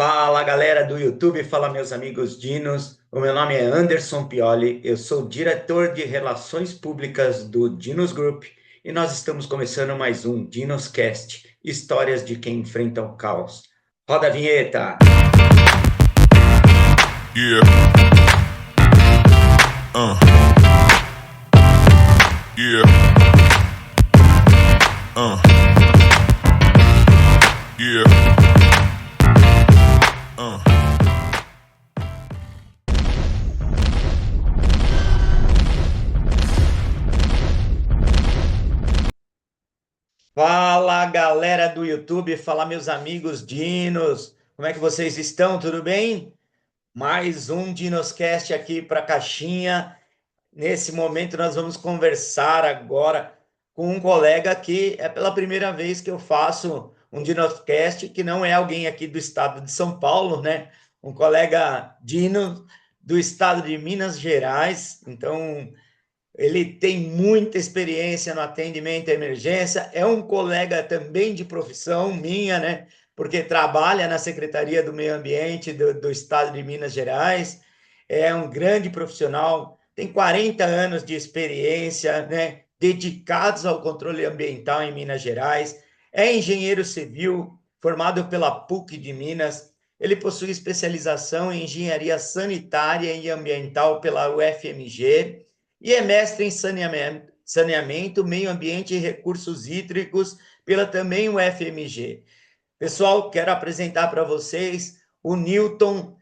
Fala galera do YouTube, fala meus amigos dinos. O meu nome é Anderson Pioli, eu sou diretor de Relações Públicas do Dinos Group e nós estamos começando mais um DinosCast, histórias de quem enfrenta o caos. Roda a vinheta! Yeah. Yeah. Yeah. Fala galera do YouTube, fala meus amigos dinos, como é que vocês estão? Tudo bem? Mais um DinosCast aqui para a caixinha. Nesse momento, nós vamos conversar agora com um colega que é pela primeira vez que eu faço um DinoCast, que não é alguém aqui do estado de São Paulo, né? Um colega Dino do estado de Minas Gerais. Então, ele tem muita experiência no atendimento à emergência, é um colega também de profissão minha, né? Porque trabalha na Secretaria do Meio Ambiente do estado de Minas Gerais, é um grande profissional, tem 40 anos de experiência, né? Dedicados ao controle ambiental em Minas Gerais, é engenheiro civil, formado pela PUC de Minas, ele possui especialização em engenharia sanitária e ambiental pela UFMG, e é mestre em saneamento, meio ambiente e recursos hídricos pela também UFMG. Pessoal, quero apresentar para vocês o Newton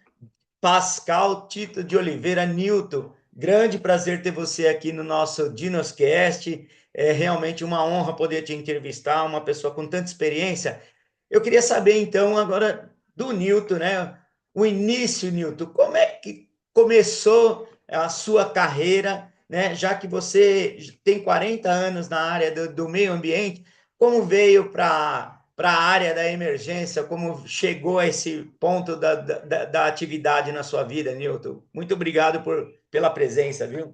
Pascal Tito de Oliveira. Newton, grande prazer ter você aqui no nosso DinosCast. É realmente uma honra poder te entrevistar, uma pessoa com tanta experiência. Eu queria saber, então, agora do Newton, né? O início, Newton, como é que começou a sua carreira, né? Já que você tem 40 anos na área do meio ambiente, como veio para a área da emergência, como chegou a esse ponto da atividade na sua vida, Newton? Muito obrigado pela presença, viu?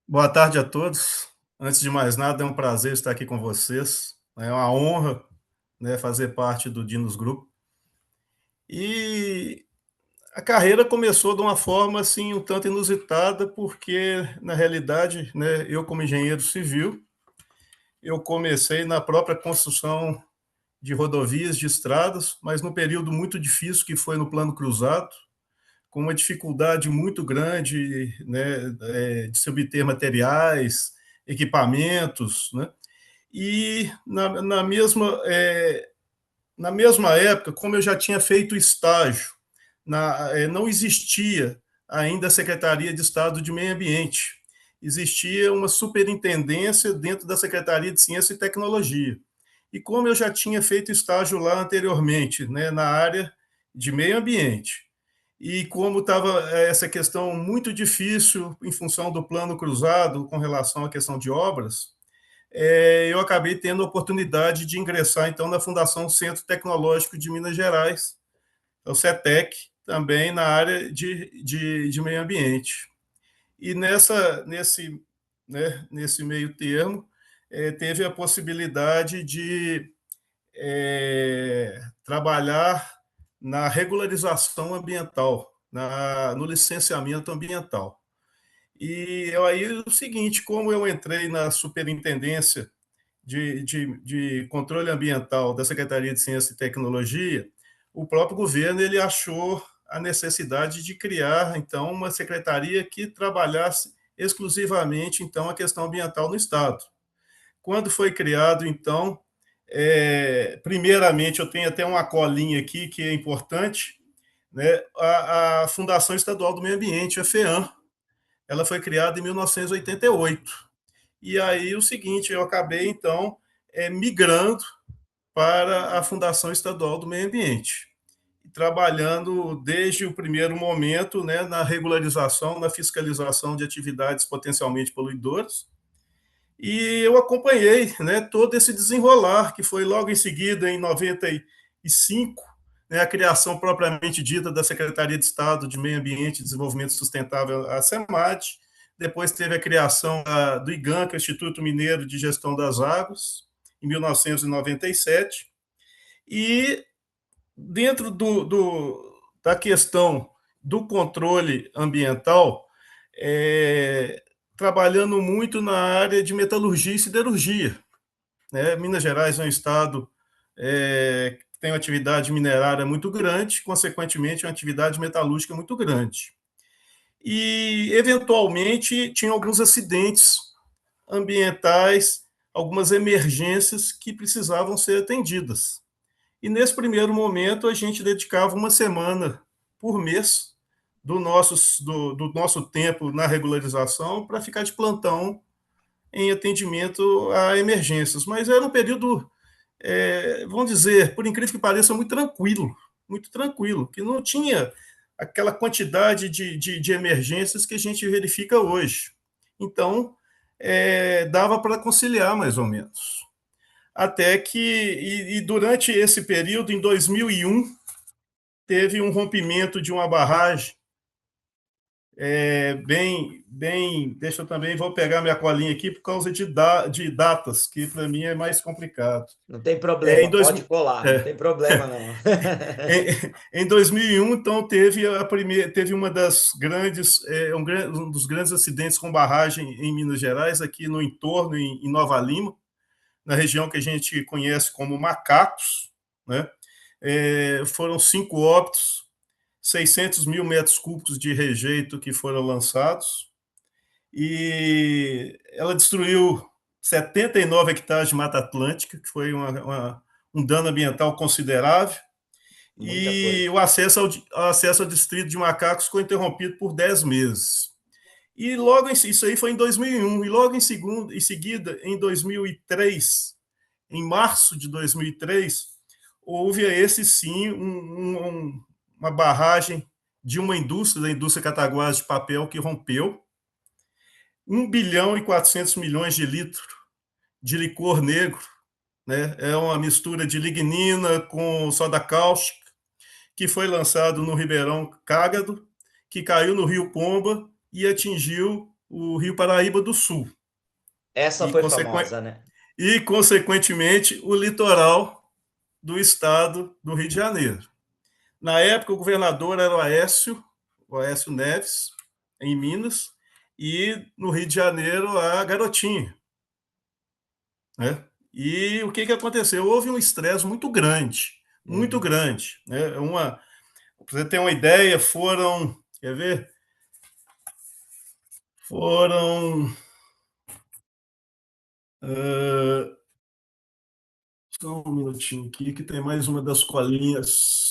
Boa tarde a todos. Antes de mais nada, é um prazer estar aqui com vocês. É uma honra, né, fazer parte do Dinos Group. E a carreira começou de uma forma assim um tanto inusitada, porque na realidade, né, eu como engenheiro civil, eu comecei na própria construção de rodovias, de estradas, mas num período muito difícil que foi no Plano Cruzado, com uma dificuldade muito grande, né, de se obter materiais, equipamentos, né? E na mesma época, como eu já tinha feito estágio, não existia ainda a Secretaria de Estado de Meio Ambiente. Existia uma superintendência dentro da Secretaria de Ciência e Tecnologia. E como eu já tinha feito estágio lá anteriormente, né, na área de meio ambiente, e como estava essa questão muito difícil em função do plano cruzado com relação à questão de obras, eu acabei tendo a oportunidade de ingressar, então, na Fundação Centro Tecnológico de Minas Gerais, o CETEC, também na área de meio ambiente. E nesse meio termo, teve a possibilidade de trabalhar na regularização ambiental, no licenciamento ambiental. E aí o seguinte, como eu entrei na superintendência de controle ambiental da Secretaria de Ciência e Tecnologia, o próprio governo ele achou a necessidade de criar, então, uma secretaria que trabalhasse exclusivamente, então, a questão ambiental no Estado. Quando foi criado, então, primeiramente, eu tenho até uma colinha aqui que é importante, né? A Fundação Estadual do Meio Ambiente, a FEAM, ela foi criada em 1988. E aí o seguinte, eu acabei, então, migrando para a Fundação Estadual do Meio Ambiente, trabalhando desde o primeiro momento, né, na regularização, na fiscalização de atividades potencialmente poluidoras, e eu acompanhei, né, todo esse desenrolar, que foi logo em seguida, em 95, né, a criação propriamente dita da Secretaria de Estado de Meio Ambiente e Desenvolvimento Sustentável, a SEMAD. Depois teve a criação do IGAN, que é o Instituto Mineiro de Gestão das Águas, em 1997. E dentro da questão do controle ambiental, trabalhando muito na área de metalurgia e siderurgia, né? Minas Gerais é um estado que tem uma atividade minerária muito grande, consequentemente, uma atividade metalúrgica muito grande. E, eventualmente, tinha alguns acidentes ambientais, algumas emergências que precisavam ser atendidas. E, nesse primeiro momento, a gente dedicava uma semana por mês do nosso tempo na regularização para ficar de plantão em atendimento a emergências. Mas era um período, vamos dizer, por incrível que pareça, muito tranquilo, que não tinha aquela quantidade de emergências que a gente verifica hoje. Então, dava para conciliar mais ou menos. Até que, durante esse período, em 2001, teve um rompimento de uma barragem deixa eu também, vou pegar minha colinha aqui por causa de datas, que para mim é mais complicado. Não tem É, em problema, dois, pode colar, não é, tem problema não. em 2001, então, teve uma das grandes, um dos grandes acidentes com barragem em Minas Gerais, aqui no entorno, em Nova Lima, na região que a gente conhece como Macacos, né? Foram 5 óbitos, 600 mil metros cúbicos de rejeito que foram lançados, e ela destruiu 79 hectares de Mata Atlântica, que foi um dano ambiental considerável, Muita e coisa. o acesso ao distrito de Macacos ficou interrompido por 10 meses. E isso aí foi em 2001, e logo em seguida, em 2003, em março de 2003, houve esse sim uma barragem de uma indústria, da indústria Cataguás de papel, que rompeu 1 bilhão e 400 milhões de litros de licor negro, né? É uma mistura de lignina com soda cáustica, que foi lançado no Ribeirão Cágado, que caiu no Rio Pomba e atingiu o Rio Paraíba do Sul. Essa E, foi famosa, né? consequentemente, o litoral do estado do Rio de Janeiro. Na época, o governador era o Aécio Neves, em Minas, e no Rio de Janeiro, a Garotinha. Né? E o que aconteceu? Houve um estresse muito grande, muito Uhum. grande. Né? Para você ter uma ideia, quer ver? Foram. Só um minutinho aqui, que tem mais uma das colinhas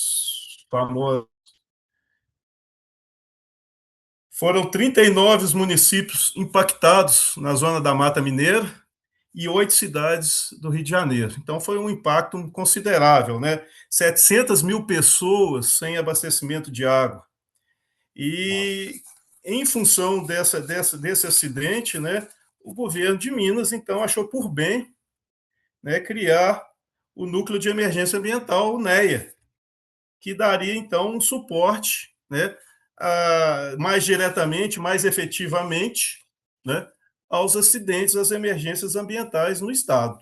famosas. Foram 39 os municípios impactados na zona da Mata Mineira e 8 cidades do Rio de Janeiro. Então, foi um impacto considerável, né? 700 mil pessoas sem abastecimento de água. Nossa. E, em função desse acidente, né, o governo de Minas, então, achou por bem, né, criar o Núcleo de Emergência Ambiental, o NEA, que daria, então, um suporte, né, mais diretamente, mais efetivamente, né, aos acidentes, às emergências ambientais no Estado.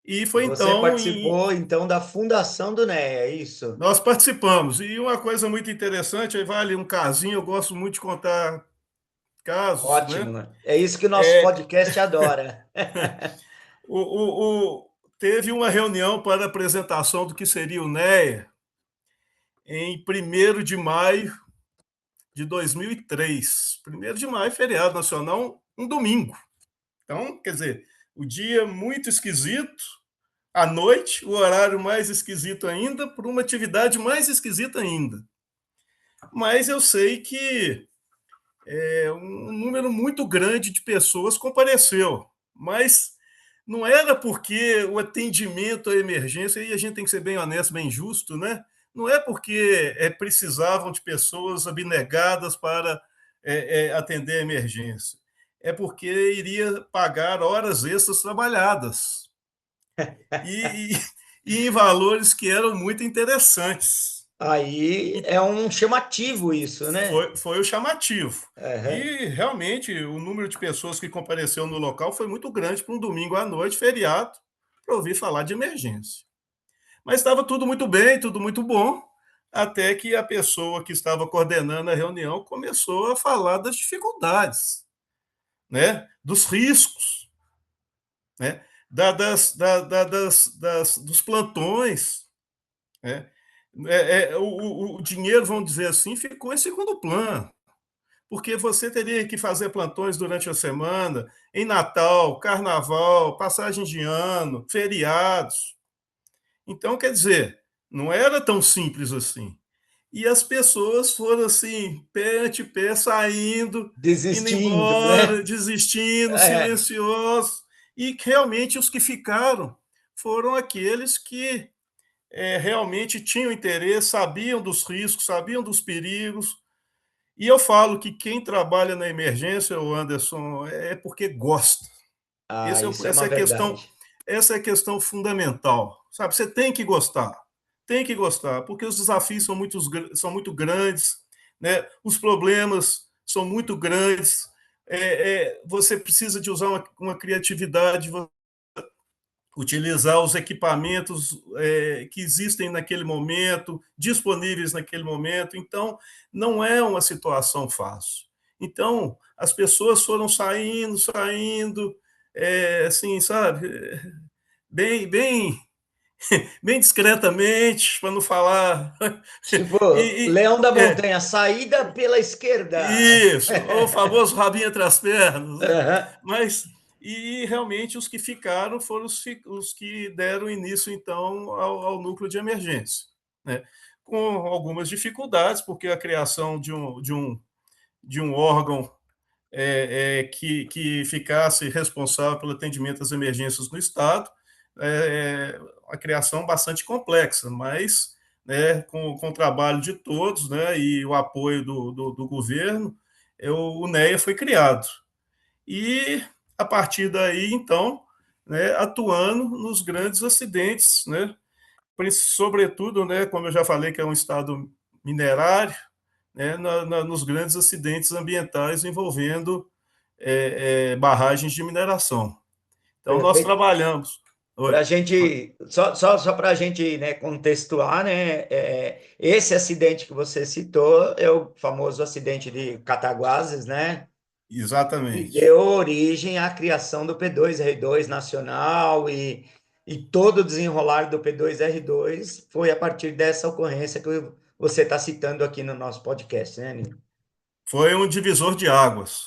E foi, Você então, participou, então, da fundação do NEA, é isso? nós participamos. E uma coisa muito interessante, aí vale um casinho, eu gosto muito de contar casos, Ótimo, né? né? É isso que o nosso É, podcast adora. o, teve uma reunião para apresentação do que seria o NEA em 1º de maio de 2003. 1º de maio, feriado nacional, um domingo. Então, quer dizer, o dia muito esquisito, à noite, o horário mais esquisito ainda, por uma atividade mais esquisita ainda. Mas eu sei que um número muito grande de pessoas compareceu, mas não era porque o atendimento à emergência, e a gente tem que ser bem honesto, bem justo, né? Não é porque precisavam de pessoas abnegadas para atender a emergência. É porque iria pagar horas extras trabalhadas. E, e em valores que eram muito interessantes. Aí é um chamativo isso, né? Foi o chamativo. Aham. E realmente o número de pessoas que compareceu no local foi muito grande para um domingo à noite, feriado, para ouvir falar de emergência. Mas estava tudo muito bem, tudo muito bom, até que a pessoa que estava coordenando a reunião começou a falar das dificuldades, né, dos riscos, né, dos plantões, né. O dinheiro, vamos dizer assim, ficou em segundo plano, porque você teria que fazer plantões durante a semana, em Natal, Carnaval, passagem de ano, feriados. Então, quer dizer, não era tão simples assim. E as pessoas foram assim, pé ante pé, saindo, indo Desistindo, embora, né? desistindo, É. silenciosos. E realmente os que ficaram foram aqueles que realmente tinham interesse, sabiam dos riscos, sabiam dos perigos. E eu falo que quem trabalha na emergência, o Anderson, é porque gosta. Ah, isso é Essa uma é a questão, verdade. essa é a questão fundamental, sabe? Você tem que gostar, porque os desafios são muito grandes, né? Os problemas são muito grandes. Você precisa de usar uma criatividade, utilizar os equipamentos que existem naquele momento, disponíveis naquele momento. Então, não é uma situação fácil. Então, as pessoas foram saindo, assim, sabe, bem, bem, bem discretamente, para não falar. Tipo, E, Leão da e Montanha, saída pela esquerda. isso, o famoso rabinho entre as pernas, né? Aham. Mas e realmente os que ficaram foram os que deram início então ao núcleo de emergência, né? Com algumas dificuldades, porque a criação de um órgão que ficasse responsável pelo atendimento às emergências no Estado, a criação bastante complexa, mas né, com o trabalho de todos, né, e o apoio do governo, o NEA foi criado. E, a partir daí, então, né, atuando nos grandes acidentes, né, sobretudo, né, como eu já falei, que é um estado minerário, né, nos grandes acidentes ambientais envolvendo barragens de mineração. Então, nós Perfeito. trabalhamos. Para Oi. a gente, só para a gente, né, contextuar, né, esse acidente que você citou é o famoso acidente de Cataguases, né, que Exatamente. deu origem à criação do P2R2 nacional e todo o desenrolar do P2R2 foi a partir dessa ocorrência que você está citando aqui no nosso podcast, né, Nino? Foi um divisor de águas,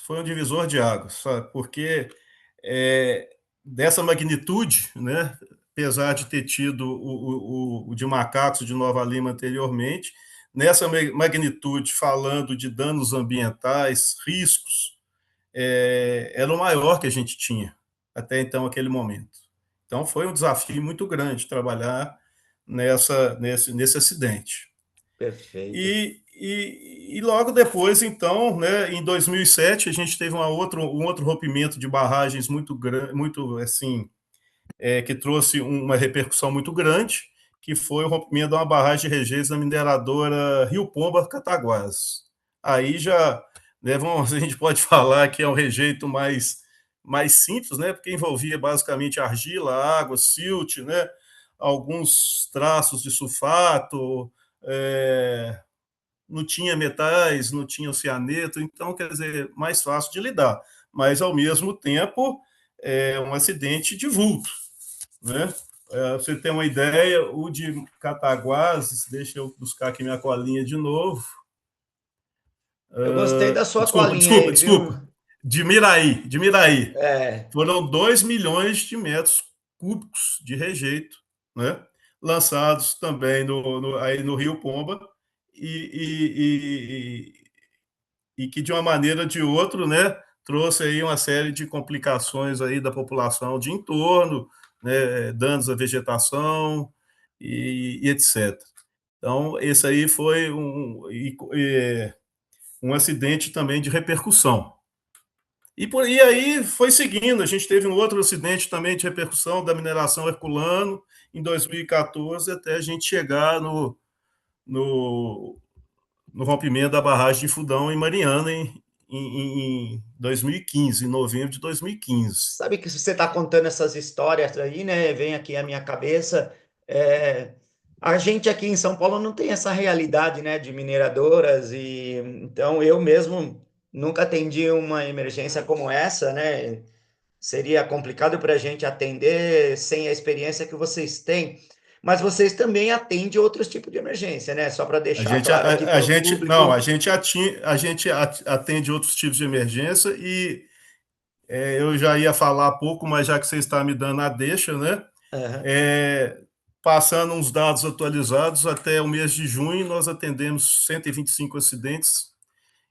sabe? Porque é, dessa magnitude, né, apesar de ter tido o de Macacos de Nova Lima anteriormente, nessa magnitude, falando de danos ambientais, riscos, era o maior que a gente tinha até então, aquele momento. Então, foi um desafio muito grande trabalhar nesse acidente. Perfeito. E logo depois, então, né, em 2007, a gente teve um outro rompimento de barragens muito grande, muito assim, que trouxe uma repercussão muito grande, que foi o rompimento de uma barragem de rejeitos da mineradora Rio Pomba Cataguases. Aí já, né, a gente pode falar que é um rejeito mais simples, né, porque envolvia basicamente argila, água, silt, né, alguns traços de sulfato, não tinha metais, não tinha cianeto, então, quer dizer, mais fácil de lidar. Mas, ao mesmo tempo, é um acidente de vulto, né? Você tem uma ideia, o de Cataguases, deixa eu buscar aqui minha colinha de novo. Eu gostei da sua Desculpa, colinha desculpa, aí, viu? desculpa. De Miraí. É, Foram 2 milhões de metros cúbicos de rejeito, né? Lançados também aí no Rio Pomba, e, e que de uma maneira ou de outra, né, trouxe aí uma série de complicações aí da população de entorno, né, danos à vegetação e etc. Então, esse aí foi um acidente também de repercussão. E aí foi seguindo, a gente teve um outro acidente também de repercussão da mineração Herculano em 2014, até a gente chegar no, no rompimento da barragem de Fundão em Mariana em 2015, em novembro de 2015. sabe que se você está contando essas histórias aí, né? Vem aqui à minha cabeça. A gente aqui em São Paulo não tem essa realidade, né, de mineradoras e então eu mesmo nunca atendi uma emergência como essa, né? Seria complicado para a gente atender sem a experiência que vocês têm. Mas vocês também atendem outros tipos de emergência, né? Só para A deixar gente, claro aqui a para o gente, não, público. a gente atende outros tipos de emergência e eu já ia falar pouco, mas já que você está me dando a deixa, né? Aham. É, passando uns dados atualizados, até o mês de junho nós atendemos 125 acidentes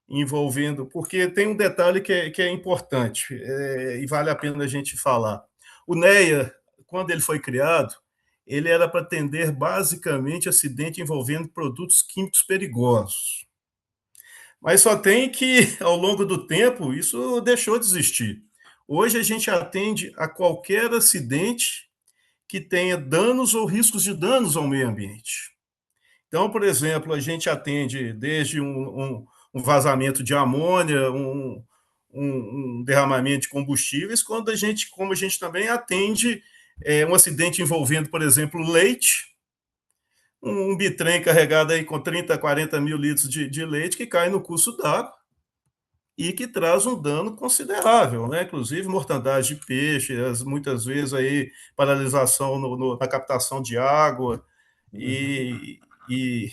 envolvendo, porque tem um detalhe que é importante e vale a pena a gente falar. O NEA, quando ele foi criado, ele era para atender basicamente acidente envolvendo produtos químicos perigosos. Mas só tem que, ao longo do tempo, isso deixou de existir. Hoje a gente atende a qualquer acidente que tenha danos ou riscos de danos ao meio ambiente. Então, por exemplo, a gente atende desde um vazamento de amônia, um derramamento de combustíveis, como a gente também atende um acidente envolvendo, por exemplo, leite, um bitrem carregado aí com 30, 40 mil litros de leite que cai no curso d'água e que traz um dano considerável, né? Inclusive mortandade de peixes, muitas vezes aí paralisação na captação de água, Uhum. e, e,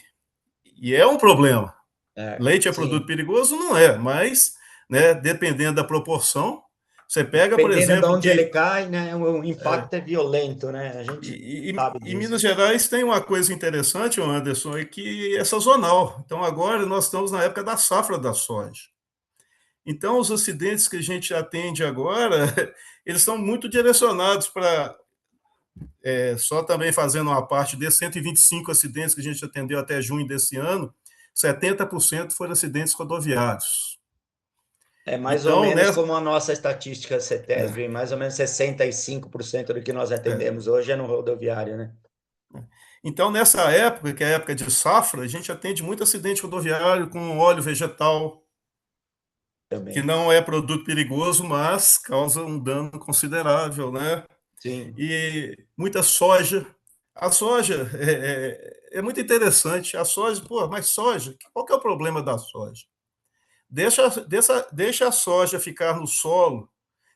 e é um problema. É, Leite é produto sim. perigoso? Não é, mas, né, dependendo da proporção, você pega, por Dependendo de exemplo, onde ele que cai, né, o impacto é violento, né? A gente sabe em disso. Minas Gerais tem uma coisa interessante, Anderson, é que é sazonal. Então, agora nós estamos na época da safra da soja. Então, os acidentes que a gente atende agora, eles são muito direcionados para, só também fazendo uma parte desses 125 acidentes que a gente atendeu até junho desse ano, 70% foram acidentes rodoviários. É mais ou Então, né, menos como a nossa estatística CETESB, mais ou menos 65% do que nós atendemos hoje é no rodoviário, né? então, nessa época, que é a época de safra, a gente atende muito acidente rodoviário com óleo vegetal, que Também. não é produto perigoso, mas causa um dano considerável, né? Sim, E muita soja. A soja é muito interessante. A soja, pô, mas soja, qual que é o problema da soja? Deixa a soja ficar no solo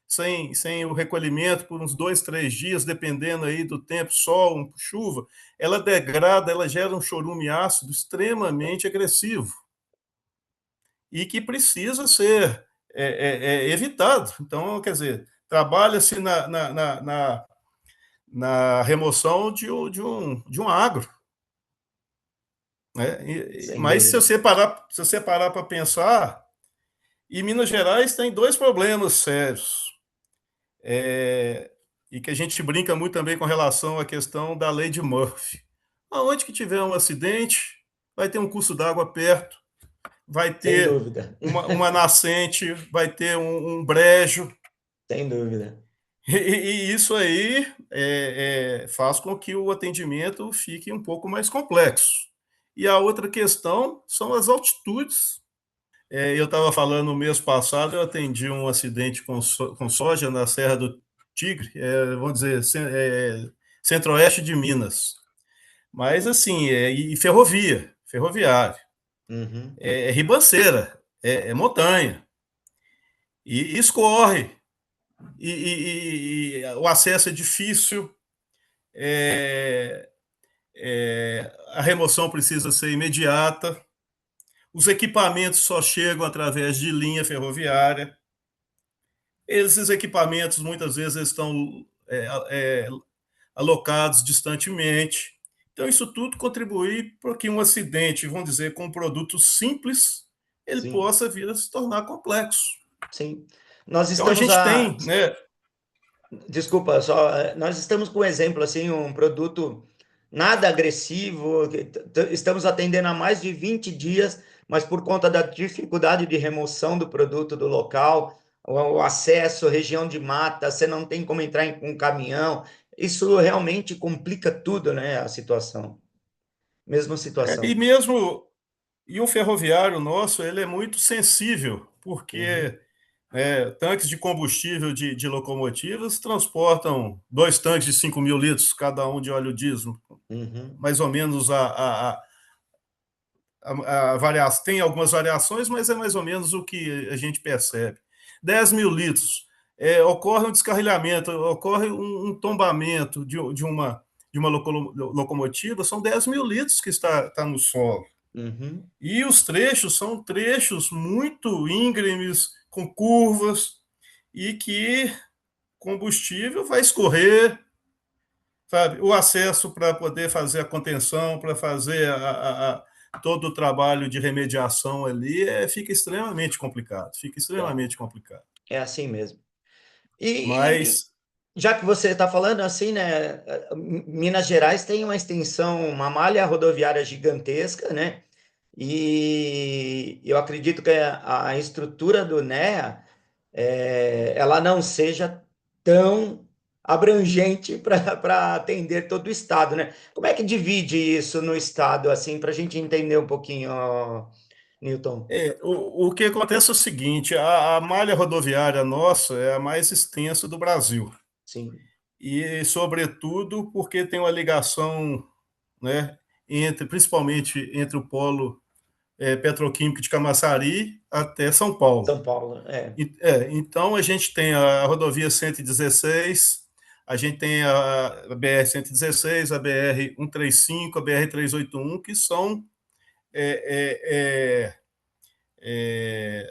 sem o recolhimento por uns 2, 3 dias, dependendo aí do tempo, sol, chuva, ela degrada, ela gera um chorume ácido extremamente agressivo e que precisa ser evitado. Então, quer dizer, trabalha-se na remoção de um agro. Né? sem Mas dúvida. se você parar para pensar, em Minas Gerais tem dois problemas sérios. E que a gente brinca muito também com relação à questão da lei de Murphy. Aonde que tiver um acidente, vai ter um curso d'água perto, vai Sem ter dúvida. uma nascente, vai ter um brejo, Sem dúvida. e isso aí faz com que o atendimento fique um pouco mais complexo. E a outra questão são as altitudes. Eu estava falando no mês passado, eu atendi um acidente com soja na Serra do Tigre, vamos dizer, centro-oeste de Minas. Mas, assim, e ferroviário, Uhum. ribanceira, montanha, e escorre, e o acesso é difícil, é, a remoção precisa ser imediata, os equipamentos só chegam através de linha ferroviária. Esses equipamentos muitas vezes estão alocados distantemente. Então, isso tudo contribui para que um acidente, vamos dizer, com um produto simples, ele Sim, possa vir a se tornar complexo. sim. Nós Então, a estamos gente a. tem, né? Desculpa, só. Nós estamos com um exemplo, assim, um produto nada agressivo, estamos atendendo há mais de 20 dias, mas por conta da dificuldade de remoção do produto do local, o acesso, região de mata, você não tem como entrar com um caminhão. Isso realmente complica tudo, né, a situação. Mesma E situação. mesmo e o ferroviário nosso, ele é muito sensível, Uhum. porque tanques de combustível de locomotivas transportam 2 tanques de 5.000 litros, cada um de óleo diesel. Mais ou menos a variação. Tem algumas variações, mas é mais ou menos o que a gente percebe. 10.000 litros. Ocorre um descarrilhamento, ocorre um tombamento de uma locomotiva, são 10.000 litros que está no solo. E os trechos são trechos muito íngremes, com curvas, e que combustível vai escorrer, sabe? O acesso para poder fazer a contenção, para fazer todo o trabalho de remediação ali, fica extremamente complicado, fica extremamente complicado. É assim mesmo. E Mas já que você está falando assim, né? Minas Gerais tem uma extensão, uma malha rodoviária gigantesca, né? E eu acredito que a estrutura do NEA ela não seja tão abrangente para atender todo o estado, né? Como é que divide isso no estado, assim, para a gente entender um pouquinho, Newton? o que acontece é o seguinte: a malha rodoviária nossa é a mais extensa do Brasil. Sim. E, sobretudo, porque tem uma ligação, né, principalmente entre o polo petroquímico de Camaçari até São Paulo. São Paulo, Então, a gente tem a rodovia 116, a gente tem a BR-116, a BR-135, a BR-381, que são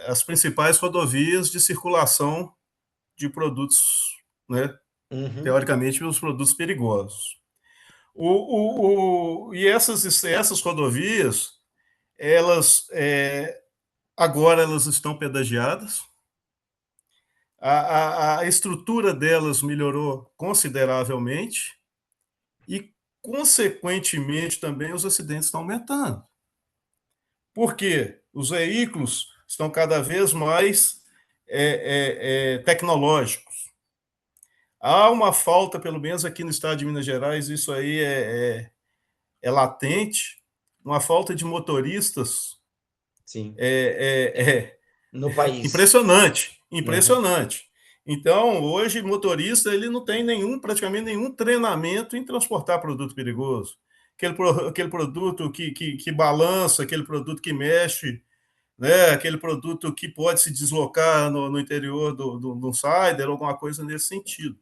as principais rodovias de circulação de produtos, né, teoricamente, os produtos perigosos. E essas rodovias, elas agora elas estão pedagiadas. A estrutura delas melhorou consideravelmente e, consequentemente, também os acidentes estão aumentando. Por quê? Os veículos estão cada vez mais tecnológicos. Há uma falta, pelo menos aqui no estado de Minas Gerais, isso aí é latente, uma falta de motoristas sim. No país. impressionante, impressionante. Então, hoje, motorista ele não tem praticamente nenhum treinamento em transportar produto perigoso. Aquele produto que balança, aquele produto que mexe, né? Aquele produto que pode se deslocar no interior do Insider, alguma coisa nesse sentido.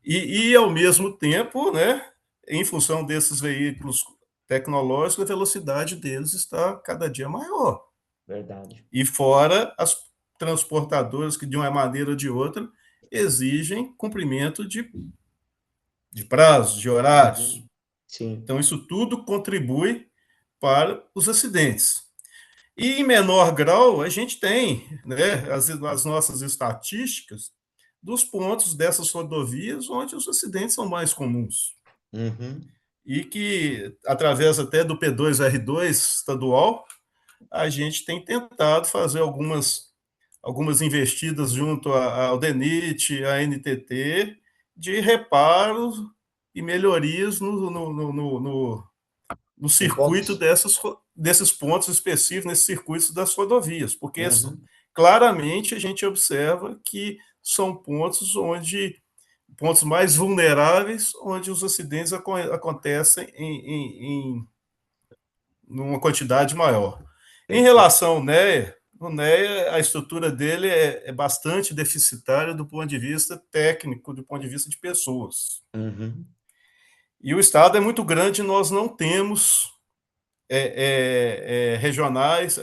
E, ao mesmo tempo, né, em função desses veículos tecnológicos, a velocidade deles está cada dia maior. Verdade. E fora as transportadoras que, de uma maneira ou de outra, exigem cumprimento de prazos, de horários. Sim. Então, isso tudo contribui para os acidentes. E, em menor grau, a gente tem, né, as nossas estatísticas dos pontos dessas rodovias onde os acidentes são mais comuns. E que, através até do P2R2 estadual, a gente tem tentado fazer algumas investidas junto ao DENIT, à NTT, de reparo e melhorias no circuito desses pontos específicos, nesses circuitos das rodovias, porque claramente a gente observa que são pontos mais vulneráveis, onde os acidentes acontecem em uma quantidade maior. Em relação ao NEA, o NEA, a estrutura dele é bastante deficitária do ponto de vista técnico, do ponto de vista de pessoas. E o estado é muito grande, nós não temos regionais.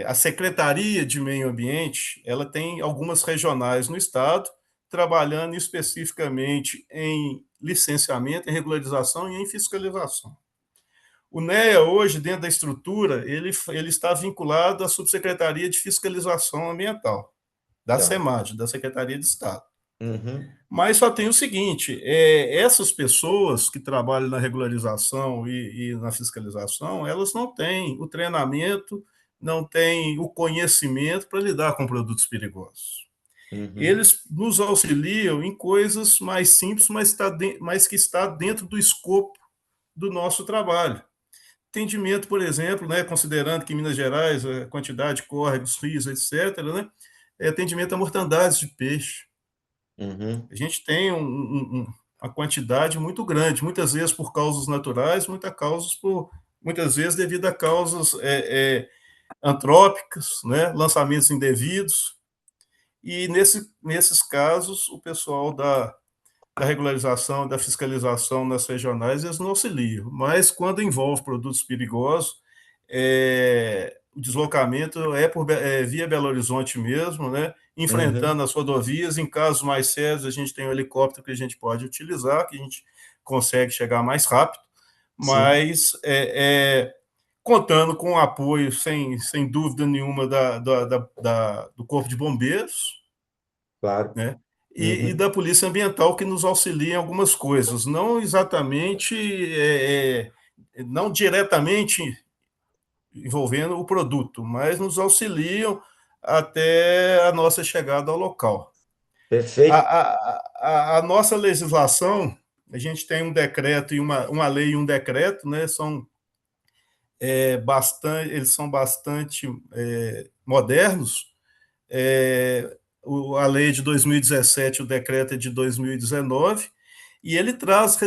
A Secretaria de Meio Ambiente, ela tem algumas regionais no estado, trabalhando especificamente em licenciamento, em regularização e em fiscalização. O NEA, hoje, dentro da estrutura, ele está vinculado à Subsecretaria de Fiscalização Ambiental, da SEMAD, da Secretaria de Estado. Mas só tem o seguinte: essas pessoas que trabalham na regularização e na fiscalização, elas não têm o treinamento, não têm o conhecimento para lidar com produtos perigosos. Eles nos auxiliam em coisas mais simples, mas que está dentro do escopo do nosso trabalho. atendimento, por exemplo, né, considerando que em Minas Gerais a quantidade de córregos, rios, etc., né, é atendimento a mortandades de peixe. Uhum. A gente tem uma quantidade muito grande, muitas vezes por causas naturais, muitas vezes devido a causas antrópicas, né, lançamentos indevidos, e nesses casos o pessoal da regularização, da fiscalização nas regionais, eles não auxiliam. Mas quando envolve produtos perigosos, o deslocamento via Belo Horizonte mesmo, né? Uhum. Enfrentando as rodovias. Em casos mais sérios, a gente tem um helicóptero que a gente pode utilizar, que a gente consegue chegar mais rápido, Sim, mas contando com o apoio, sem dúvida nenhuma, do Corpo de Bombeiros, claro. né? E Uhum. da Polícia Ambiental, que nos auxilia em algumas coisas, não exatamente, não diretamente envolvendo o produto, mas nos auxiliam até a nossa chegada ao local. Perfeito. A nossa legislação, a gente tem um decreto e uma lei e um decreto, né? Eles são bastante modernos. É, a lei é de 2017, o decreto é de 2019, e ele traz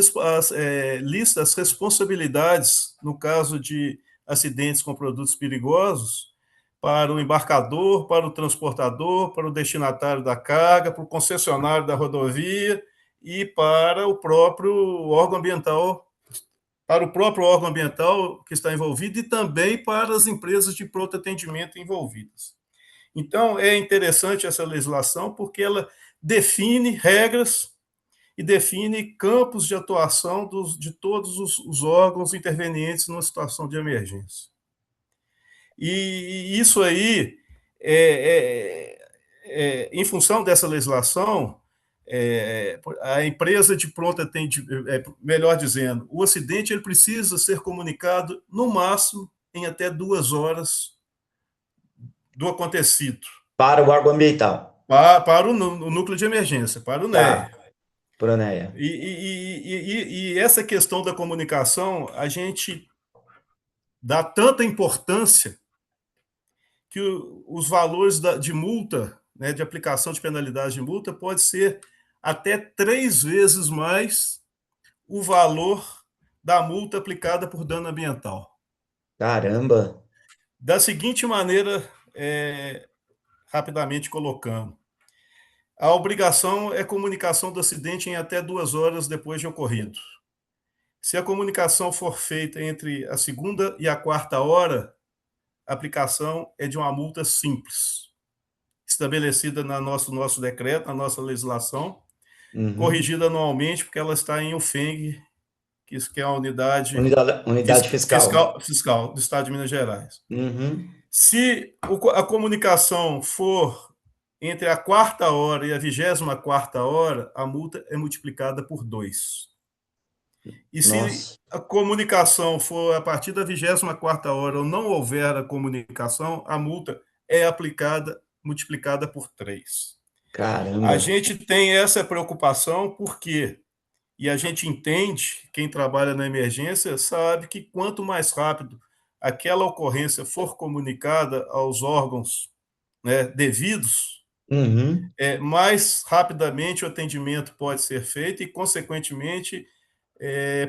lista as responsabilidades no caso de acidentes com produtos perigosos para o embarcador, para o transportador, para o destinatário da carga, para o concessionário da rodovia e para o próprio órgão ambiental que está envolvido e também para as empresas de pronto atendimento envolvidas. Então, é interessante essa legislação porque ela define regras e define campos de atuação de todos os órgãos intervenientes numa situação de emergência. E isso aí, em função dessa legislação, a empresa de pronto atendimento, melhor dizendo, o acidente ele precisa ser comunicado no máximo em até 2 horas do acontecido Para o órgão ambiental. para o núcleo de emergência, para o NEA. Tá, Proneia. E essa questão da comunicação, a gente dá tanta importância que os valores de multa, né, de aplicação de penalidade de multa, pode ser até 3 vezes mais o valor da multa aplicada por dano ambiental. Caramba. Da seguinte maneira, rapidamente colocando, a obrigação é comunicação do acidente em até 2 horas depois de ocorrido. Se a comunicação for feita entre a segunda e a quarta hora, a aplicação é de uma multa simples, estabelecida no nosso decreto, na nossa legislação, Uhum. corrigida anualmente, porque ela está em UFENG, que é a unidade Unidade fiscal. fiscal do Estado de Minas Gerais. Uhum. Se a comunicação for entre a quarta hora e a 24ª hora, a multa é multiplicada por 2. E se Nossa, a comunicação for a partir da 24ª hora ou não houver a comunicação, a multa é multiplicada por 3. A caramba. gente tem essa preocupação porque, e a gente entende, quem trabalha na emergência sabe que quanto mais rápido aquela ocorrência for comunicada aos órgãos, né, devidos, Uhum. mais rapidamente o atendimento pode ser feito e, consequentemente,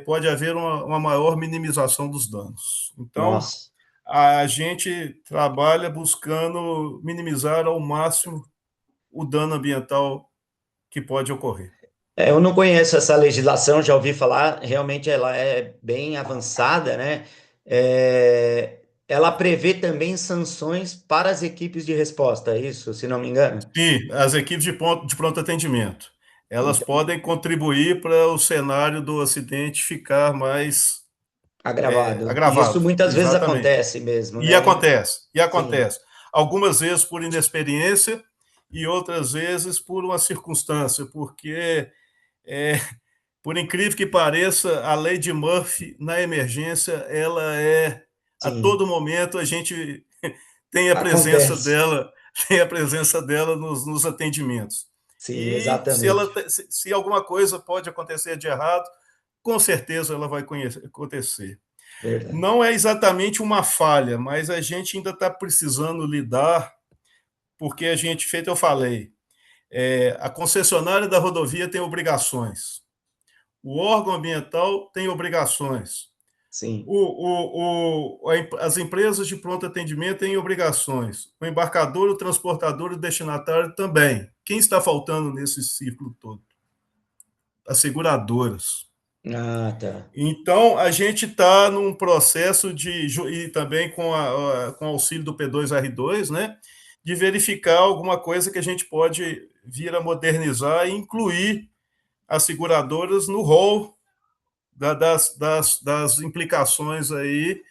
pode haver uma maior minimização dos danos. Então, Nossa. a gente trabalha buscando minimizar ao máximo o dano ambiental que pode ocorrer. Eu não conheço essa legislação, já ouvi falar, realmente ela é bem avançada, né? Ela prevê também sanções para as equipes de resposta, é isso, se não me engano? Sim, as equipes de pronto atendimento, elas Então, podem contribuir para o cenário do acidente ficar mais agravado. E isso agravado, muitas vezes exatamente. acontece mesmo, E né? acontece, e Sim, acontece. Algumas vezes por inexperiência e outras vezes por uma circunstância, porque, é, por incrível que pareça, a lei de Murphy na emergência, ela a sim, todo momento a gente tem a presença acontece. dela, tem a presença dela nos atendimentos. Sim, E exatamente. se alguma coisa pode acontecer de errado, com certeza ela vai acontecer. Verdade. Não é exatamente uma falha, mas a gente ainda está precisando lidar, porque a gente, feito eu falei, a concessionária da rodovia tem obrigações, o órgão ambiental tem obrigações, Sim. as empresas de pronto atendimento têm obrigações, o embarcador, o transportador e o destinatário também. Quem está faltando nesse círculo todo? As seguradoras. Ah, tá. Então, a gente está num processo e também com o auxílio do P2R2, né, de verificar alguma coisa que a gente pode vir a modernizar e incluir as seguradoras no rol das implicações aí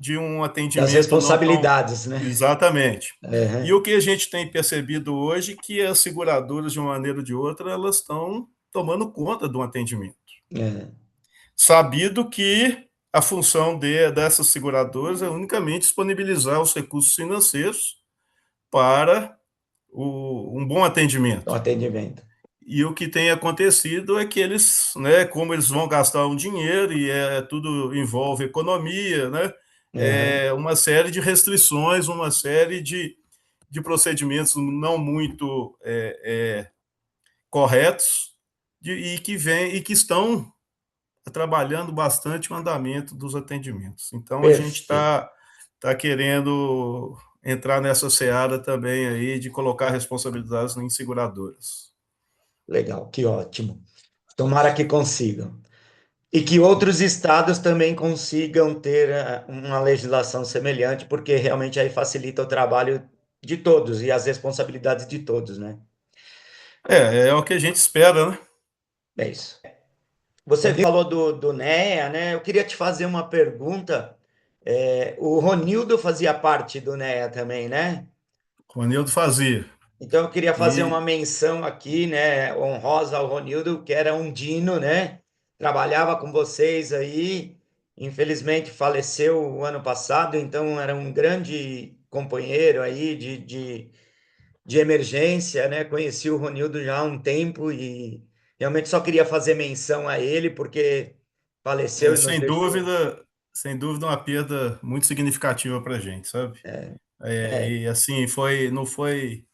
de um Das atendimento não tão... responsabilidades, né? Exatamente. E Uhum. o que a gente tem percebido hoje é que as seguradoras, de uma maneira ou de outra, elas estão tomando conta do atendimento. É. Sabido que a função dessas seguradoras é unicamente disponibilizar os recursos financeiros para um bom O atendimento. atendimento. E o que tem acontecido é que eles, né, como eles vão gastar um dinheiro e tudo envolve economia, né, Uhum. uma série de restrições, uma série de procedimentos não muito corretos e que estão trabalhando bastante o andamento dos atendimentos. Então, a gente Perfeito. tá querendo entrar nessa seara também aí de colocar responsabilidades em seguradoras. Legal, que ótimo. Tomara que consigam. E que outros estados também consigam ter uma legislação semelhante, porque realmente aí facilita o trabalho de todos e as responsabilidades de todos, né? É o que a gente espera, né? É isso. Você falou do NEA, né? Eu queria te fazer uma pergunta. O Ronildo fazia parte do NEA também, né? O Anildo fazia. Então eu queria fazer uma E, menção aqui, né, honrosa ao Ronildo, que era um Dino, né? Trabalhava com vocês aí, infelizmente faleceu o ano passado, então era um grande companheiro aí de emergência, né? Conheci o Ronildo já há um tempo e realmente só queria fazer menção a ele, porque faleceu e nos deixou. sem dúvida, uma perda muito significativa para a gente, sabe? É, E assim, não foi,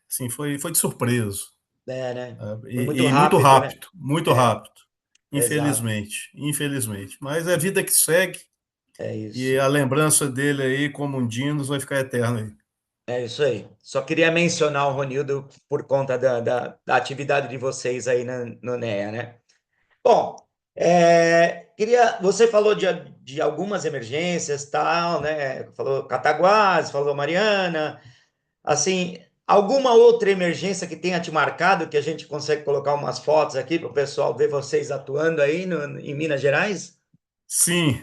assim, foi de surpresa. né? Sabe? Foi muito E rápido, né? muito É, rápido, exato. infelizmente. Mas é a vida que segue É e isso. a lembrança dele aí como um Dinos vai ficar eterna aí. É isso aí. Só queria mencionar o Ronildo por conta da atividade de vocês aí no NEA, né? Bom, você falou de algumas emergências, tal, né? Falou Cataguases, falou Mariana, assim, alguma outra emergência que tenha te marcado, que a gente consegue colocar umas fotos aqui para o pessoal ver vocês atuando aí em Minas Gerais? Sim,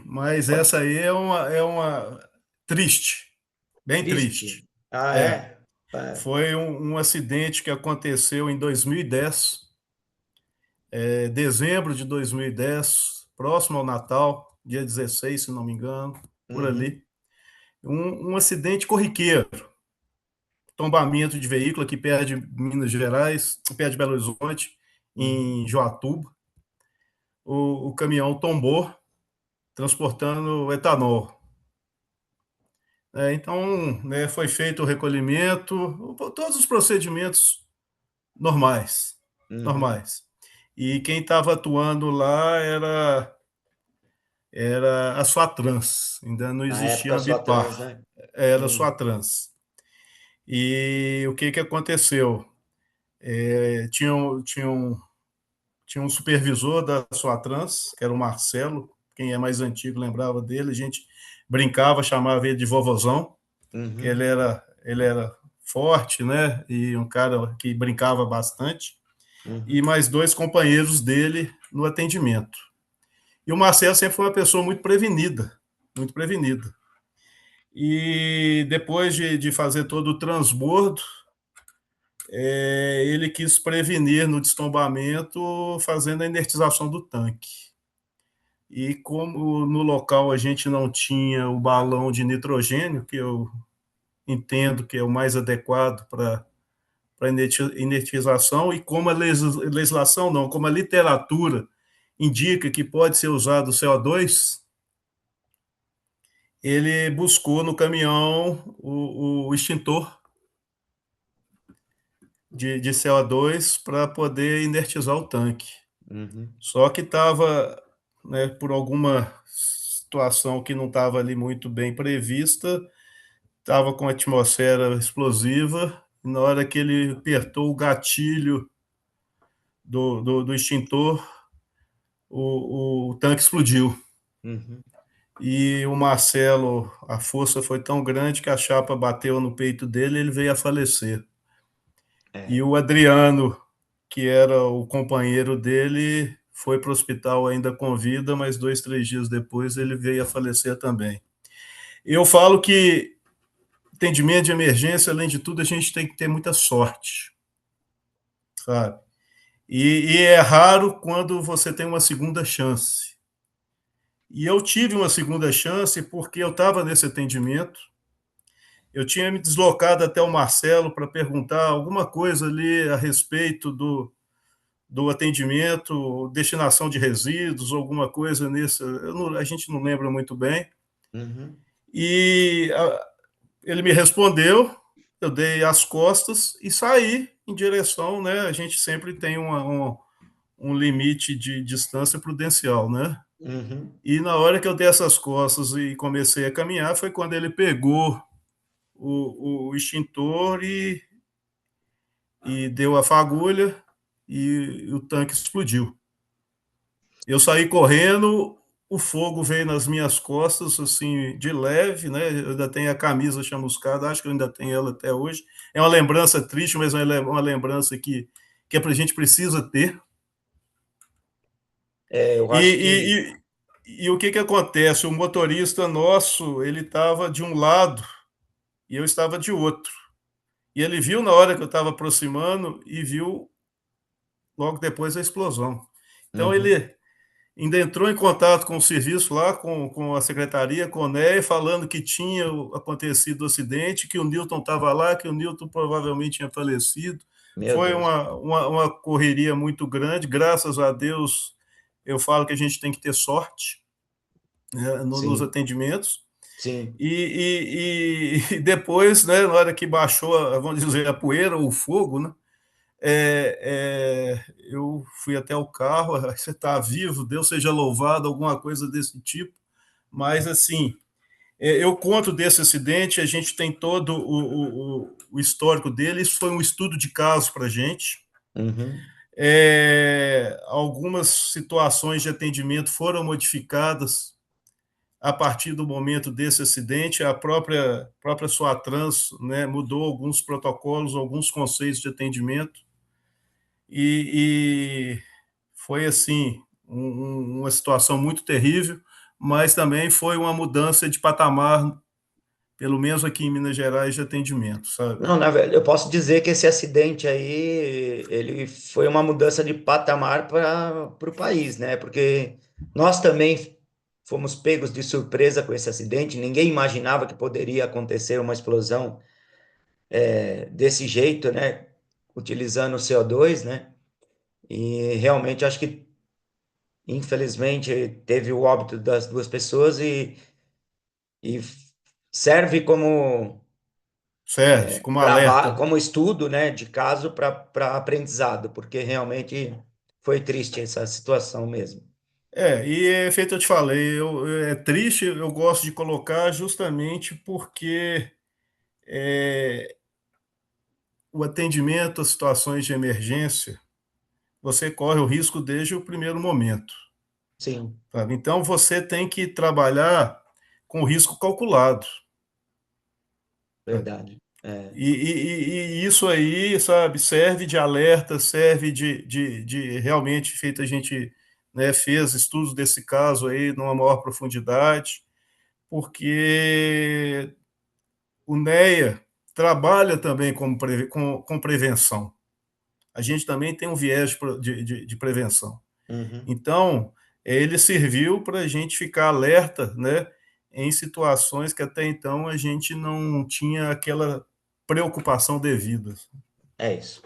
mas essa aí é uma triste, bem Triste. triste. Ah, É, é? É. foi um acidente que aconteceu em 2010, dezembro de 2010, próximo ao Natal, dia 16, se não me engano, por Uhum, ali. Um acidente corriqueiro, tombamento de veículo aqui perto de Minas Gerais, perto de Belo Horizonte, uhum. em Joatuba. O caminhão tombou, transportando etanol. Então, né, foi feito o recolhimento, todos os procedimentos normais, Uhum. normais. E quem estava atuando lá era a Suatrans, ainda não Na existia época a só trans, Ambipar, né? era a Hum, Suatrans. E o que aconteceu? Tinha um supervisor da Suatrans, que era o Marcelo, quem é mais antigo lembrava dele, a gente brincava, chamava ele de vovozão, que uhum, ele era forte, né? E um cara que brincava bastante. E uhum. mais dois companheiros dele no atendimento. E o Marcelo sempre foi uma pessoa muito prevenida, muito prevenida. E depois de fazer todo o transbordo, ele quis prevenir no destombamento, fazendo a inertização do tanque. E como no local a gente não tinha o balão de nitrogênio, que eu entendo que é o mais adequado para inertização, e como a legislação não, como a literatura indica que pode ser usado o CO2, ele buscou no caminhão o extintor de CO2 para poder inertizar o tanque. Uhum. Só que estava, né, por alguma situação que não estava ali muito bem prevista, estava com a atmosfera explosiva, e na hora que ele apertou o gatilho do extintor, o tanque explodiu. Uhum. E o Marcelo, a força foi tão grande que a chapa bateu no peito dele e ele veio a falecer. E É. o Adriano, que era o companheiro dele, foi para o hospital ainda com vida, mas 2, 3 dias depois ele veio a falecer também. Eu falo que atendimento de emergência, além de tudo, a gente tem que ter muita sorte, sabe? E é raro quando você tem uma segunda chance. E eu tive uma segunda chance porque eu estava nesse atendimento, eu tinha me deslocado até o Marcelo para perguntar alguma coisa ali a respeito do atendimento, destinação de resíduos, alguma coisa nisso, a gente não lembra muito bem. Uhum. E ele me respondeu, eu dei as costas e saí em direção, né? A gente sempre tem um limite de distância prudencial, né? Uhum. E na hora que eu dei essas costas e comecei a caminhar, foi quando ele pegou o extintor e deu a fagulha e o tanque explodiu. Eu saí correndo, o fogo veio nas minhas costas, assim, de leve, né? Eu ainda tenho a camisa chamuscada, acho que eu ainda tenho ela até hoje. É uma lembrança triste, mas é uma lembrança que a gente precisa ter. Eu E, acho que. e, e o que acontece? O motorista nosso, ele estava de um lado e eu estava de outro. E ele viu na hora que eu estava aproximando e viu logo depois a explosão. Então Uhum. ele ainda entrou em contato com o serviço lá, com a secretaria, com o NEA, falando que tinha acontecido o acidente, que o Newton estava lá, que o Newton provavelmente tinha falecido. Meu Foi Deus. uma correria muito grande, graças a Deus, eu falo que a gente tem que ter sorte, né, nos Sim, atendimentos. sim. E depois, né, na hora que baixou, vamos dizer, a poeira ou o fogo, né, eu fui até o carro, você está vivo, Deus seja louvado, alguma coisa desse tipo. Mas, assim, eu conto desse acidente, a gente tem todo o histórico dele, isso foi um estudo de caso para a gente. Uhum. Algumas situações de atendimento foram modificadas a partir do momento desse acidente, a própria Soatrans, né, mudou alguns protocolos, alguns conceitos de atendimento, e foi assim uma situação muito terrível, mas também foi uma mudança de patamar, pelo menos aqui em Minas Gerais, de atendimento, sabe? Não, na verdade, eu posso dizer que esse acidente aí, ele foi uma mudança de patamar para o país, né? Porque nós também fomos pegos de surpresa com esse acidente. Ninguém imaginava que poderia acontecer uma explosão desse jeito, né? Utilizando o CO2, né? E realmente acho que, infelizmente, teve o óbito das duas pessoas e serve como Serve como trabalho, alerta. como estudo, né, de caso para aprendizado, porque realmente foi triste essa situação mesmo. E é feito, eu te falei, é triste, eu gosto de colocar justamente porque é, o atendimento a situações de emergência, você corre o risco desde o primeiro momento. Sim, Sabe? Então você tem que trabalhar com risco calculado. Sabe? verdade. É, E isso aí, sabe, serve de alerta, serve de realmente feito a gente, né, fez estudos desse caso aí numa maior profundidade, porque o NEA trabalha também com prevenção. A gente também tem um viés de prevenção. uhum, Então, ele serviu para a gente ficar alerta, né, em situações que até então a gente não tinha aquela preocupação devida. é isso.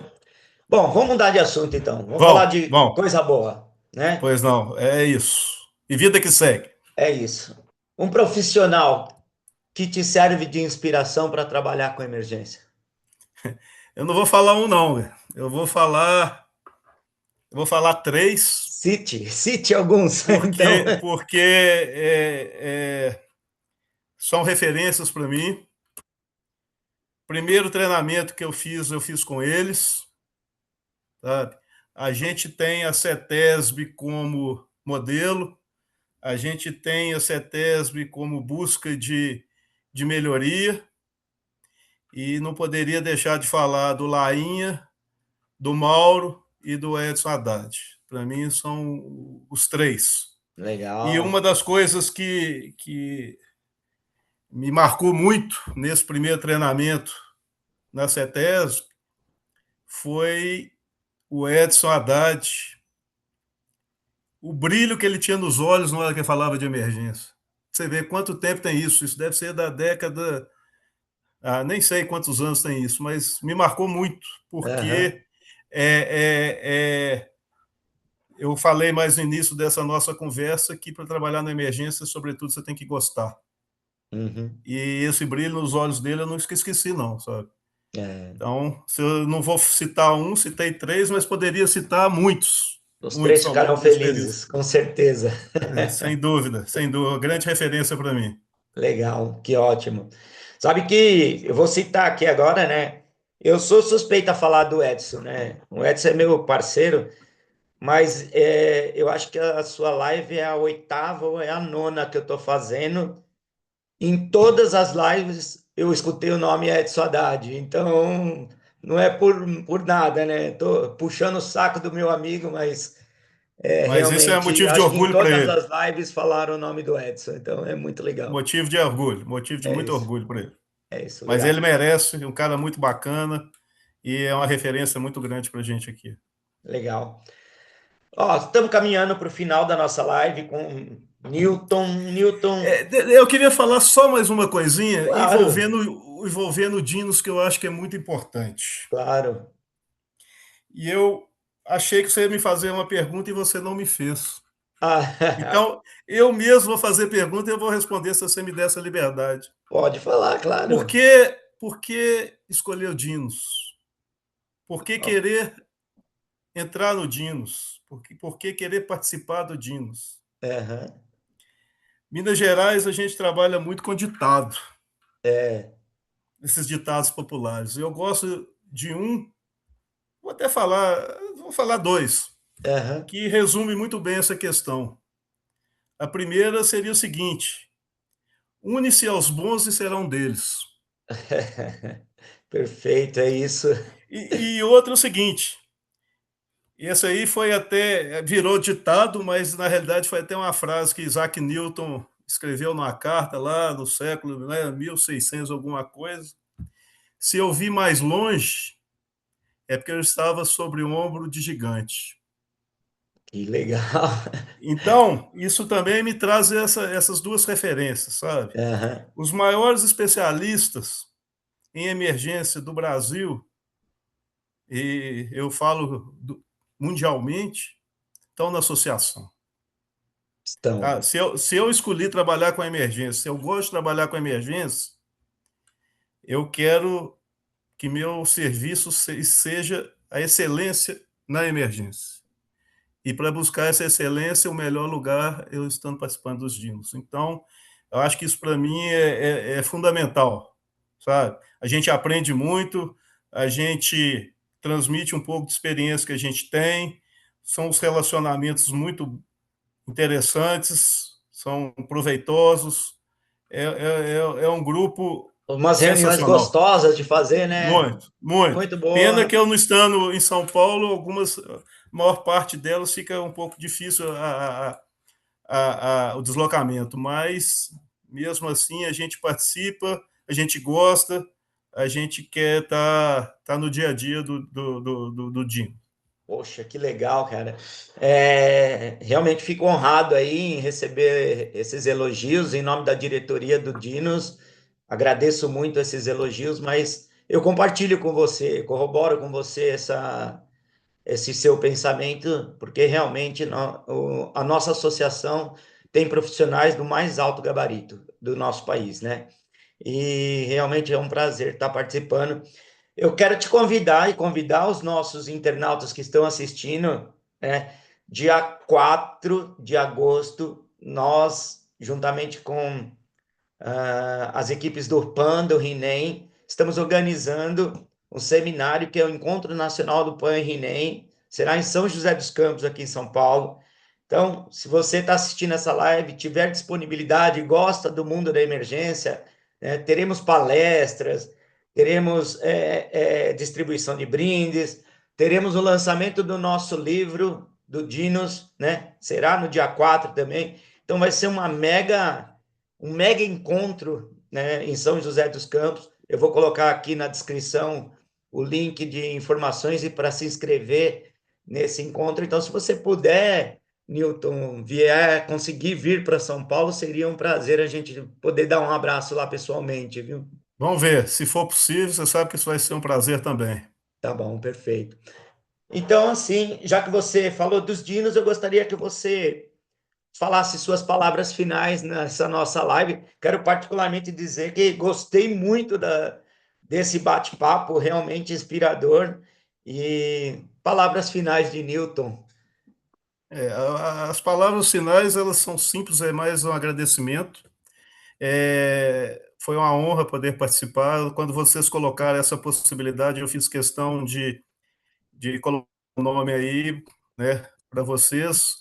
Bom, vamos mudar de assunto então. Vamos falar Bom, de bom, coisa boa. né? Pois não, é isso. E vida que segue. É isso. Um profissional que te serve de inspiração para trabalhar com emergência. Eu não vou falar um, não, velho. Eu vou falar três, Cite alguns, então. porque são referências para mim. Primeiro treinamento que eu fiz com eles, sabe? A gente tem a CETESB como modelo, a gente tem a CETESB como busca de melhoria, e não poderia deixar de falar do Lainha, do Mauro e do Edson Haddad. Para mim, são os três. E uma Legal. das coisas que me marcou muito nesse primeiro treinamento na CETESB foi o Edson Haddad, o brilho que ele tinha nos olhos na hora que ele falava de emergência. Você vê quanto tempo tem isso. Isso deve ser da década. Nem sei quantos anos tem isso, mas me marcou muito, Aham. porque eu falei mais no início dessa nossa conversa que para trabalhar na emergência, sobretudo, você tem que gostar. Uhum. E esse brilho nos olhos dele eu não esqueci, não, sabe? É, Então, se eu não vou citar um, citei três, mas poderia citar muitos, os muitos três ao ficaram longo desse período. felizes, com certeza. Sem dúvida, grande referência para mim. Legal, que ótimo. Sabe que eu vou citar aqui agora, né? Eu sou suspeito a falar do Edson, né? O Edson é meu parceiro, mas eu acho que a sua live é a oitava ou é a nona que eu estou fazendo. Em todas as lives eu escutei o nome Edson Haddad, então não é por nada, né? Estou puxando o saco do meu amigo, mas Mas isso é realmente motivo de acho que em orgulho para todas ele. as lives falaram o nome do Edson, então é muito legal. Motivo de É muito isso, orgulho para ele. é isso, Mas legal. ele merece, é um cara muito bacana e é uma referência muito grande para a gente aqui. Legal. Ó, estamos caminhando para o final da nossa live com Newton. Newton, Eu queria falar só mais uma coisinha claro, envolvendo o Dinos, que eu acho que é muito importante. claro. E eu achei que você ia me fazer uma pergunta e você não me fez. Ah, Então, eu mesmo vou fazer pergunta e eu vou responder se você me der essa liberdade. pode falar, claro. Por que escolher o Dinos? Por que Ó, querer entrar no Dinos? Por que querer participar do Dinos? aham, Minas Gerais, a gente trabalha muito com ditado, é, esses ditados populares. Eu gosto de um, vou até falar, vou falar dois, aham. que resume muito bem essa questão. A primeira seria o seguinte: une-se aos bons e serão deles. Perfeito, é isso. E outra é o seguinte: esse aí foi até, virou ditado, mas na realidade foi até uma frase que Isaac Newton escreveu numa carta lá no século, 1600 alguma coisa. Se eu vi mais longe, é porque eu estava sobre o ombro de gigante. Que legal. Então, isso também me traz essas duas referências, sabe? Aham. Os maiores especialistas em emergência do Brasil, e eu falo mundialmente, estão na associação. Estão. Tá? Se eu escolhi trabalhar com emergência, se eu gosto de trabalhar com emergência, eu quero que meu serviço seja a excelência na emergência. E para buscar essa excelência, o melhor lugar eu estando participando dos dinos. Então, eu acho que isso para mim é fundamental, sabe? A gente aprende muito, a gente transmite um pouco de experiência que a gente tem, são os relacionamentos muito interessantes, são proveitosos, é um grupo Umas reuniões sensacional. gostosas de fazer, né? Muito, muito. Muito Pena que boa. eu não estando em São Paulo, a maior parte delas fica um pouco difícil o deslocamento, mas mesmo assim a gente participa, a gente gosta, a gente quer tá no dia a dia do DIN. Poxa, que legal, cara. Realmente fico honrado aí em receber esses elogios em nome da diretoria do Dinos. Agradeço muito esses elogios, mas eu compartilho com você, corroboro com você esse seu pensamento, porque realmente a nossa associação tem profissionais do mais alto gabarito do nosso país, né? E realmente é um prazer estar participando. Eu quero te convidar e convidar os nossos internautas que estão assistindo, né? Dia 4 de agosto, nós, juntamente com as equipes do PAN, do RINEM, estamos organizando um seminário que é o Encontro Nacional do PAN e RINEM, será em São José dos Campos, aqui em São Paulo. Então, se você está assistindo essa live, tiver disponibilidade, gosta do mundo da emergência, teremos palestras, teremos distribuição de brindes, teremos o lançamento do nosso livro, do Dinos, né? Será no dia 4 também. Então, vai ser um mega encontro, né, em São José dos Campos. Eu vou colocar aqui na descrição o link de informações e para se inscrever nesse encontro. Então, se você puder, Newton, conseguir vir para São Paulo, seria um prazer a gente poder dar um abraço lá pessoalmente, viu? Vamos ver, se for possível, você sabe que isso vai ser um prazer também. Tá bom, perfeito. Então, assim, já que você falou dos dinos, eu gostaria que você falasse suas palavras finais nessa nossa live. Quero particularmente dizer que gostei muito desse bate-papo, realmente inspirador. E palavras finais de Newton. As palavras finais, elas são simples, é mais um agradecimento. Foi uma honra poder participar. Quando vocês colocaram essa possibilidade, eu fiz questão de colocar o nome aí, né, para vocês,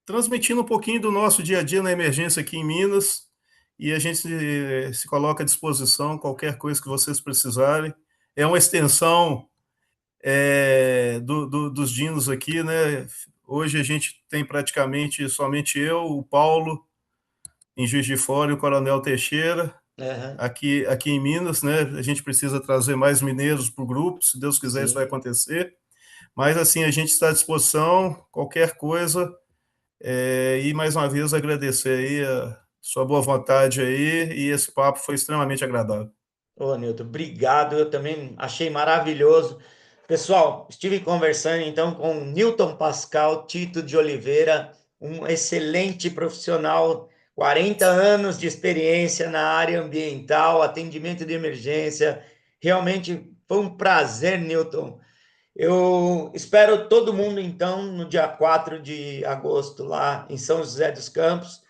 transmitindo um pouquinho do nosso dia a dia na emergência aqui em Minas, e a gente se coloca à disposição, qualquer coisa que vocês precisarem. É uma extensão dos dinos aqui, né? Hoje a gente tem praticamente somente eu, o Paulo, em Juiz de Fora, e o Coronel Teixeira, aqui em Minas, né? A gente precisa trazer mais mineiros para o grupo, se Deus quiser. Sim. Isso vai acontecer. Mas, assim, a gente está à disposição, qualquer coisa, e mais uma vez agradecer aí a sua boa vontade aí, e esse papo foi extremamente agradável. Ô, Newton, obrigado, eu também achei maravilhoso. Pessoal, estive conversando então com Newton Pascal Tito de Oliveira, um excelente profissional, 40 anos de experiência na área ambiental, atendimento de emergência. Realmente foi um prazer, Newton. Eu espero todo mundo, então, no dia 4 de agosto, lá em São José dos Campos.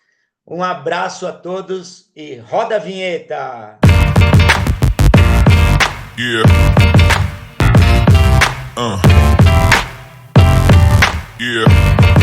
Um abraço a todos e roda a vinheta! Yeah. Yeah.